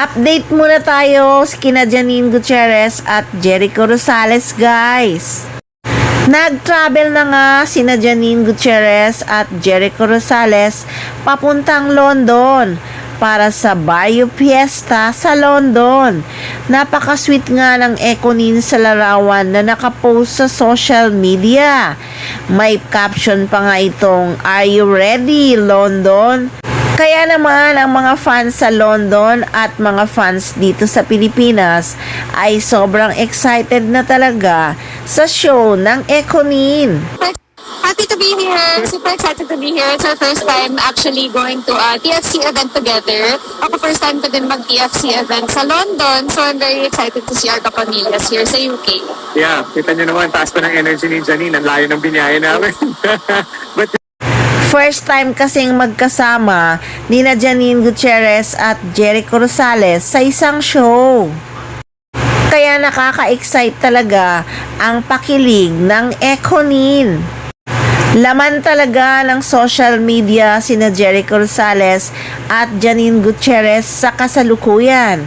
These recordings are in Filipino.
Update muna tayo kina Janine Gutierrez at Jericho Rosales, guys. Nag-travel na nga sina Janine Gutierrez at Jericho Rosales papuntang London para sa Bayou Fiesta sa London. Napaka-sweet nga ng Ekonin sa larawan na nakapost sa social media. May caption pa nga itong, "Are you ready, London?" Kaya naman ang mga fans sa London at mga fans dito sa Pilipinas ay sobrang excited na talaga sa show ng Ekonin. Happy to be here. Super excited to be here. It's our first time actually going to a TFC event together. Ako first time ko din mag-TFC event sa London. So I'm very excited to see our kapamillas here sa UK. Yeah, kita nyo naman, taas pa ng energy ni Janine. Ang layo ng binyahe namin. But First time kasing magkasama nina Janine Gutierrez at Jericho Rosales sa isang show. Kaya nakaka-excite talaga ang pakilig ng Ekonin. Laman talaga ng social media sina Jericho Rosales at Janine Gutierrez sa kasalukuyan.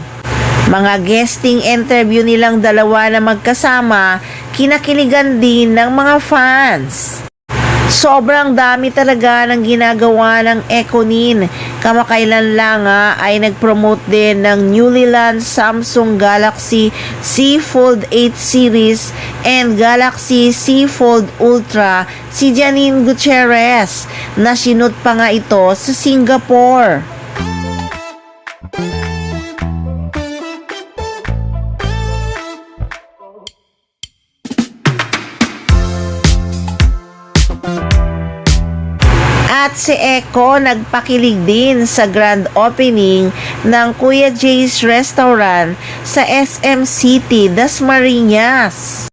Mga guesting interview nilang dalawa na magkasama, kinakiligan din ng mga fans. Sobrang dami talaga ng ginagawa ng Ekonin. Kamakailan lang ay nag-promote din ng newly launched Samsung Galaxy Z Fold 8 series and Galaxy Z Fold Ultra si Janine Gutierrez na sinut pa nga ito sa Singapore. At si Eko nagpakilig din sa grand opening ng Kuya Jay's Restaurant sa SM City, Dasmariñas.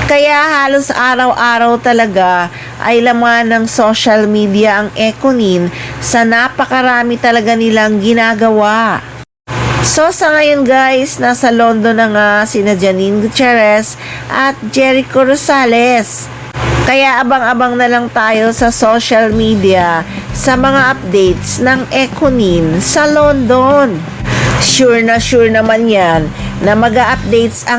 Kaya halos araw-araw talaga ay laman ng social media ang Ekonin sa napakarami talaga nilang ginagawa. So sa ngayon guys, nasa London na nga sina Janine Gutierrez at Jericho Rosales. Kaya abang-abang na lang tayo sa social media sa mga updates ng Ekonin sa London. Sure na sure naman yan na mag-updates ang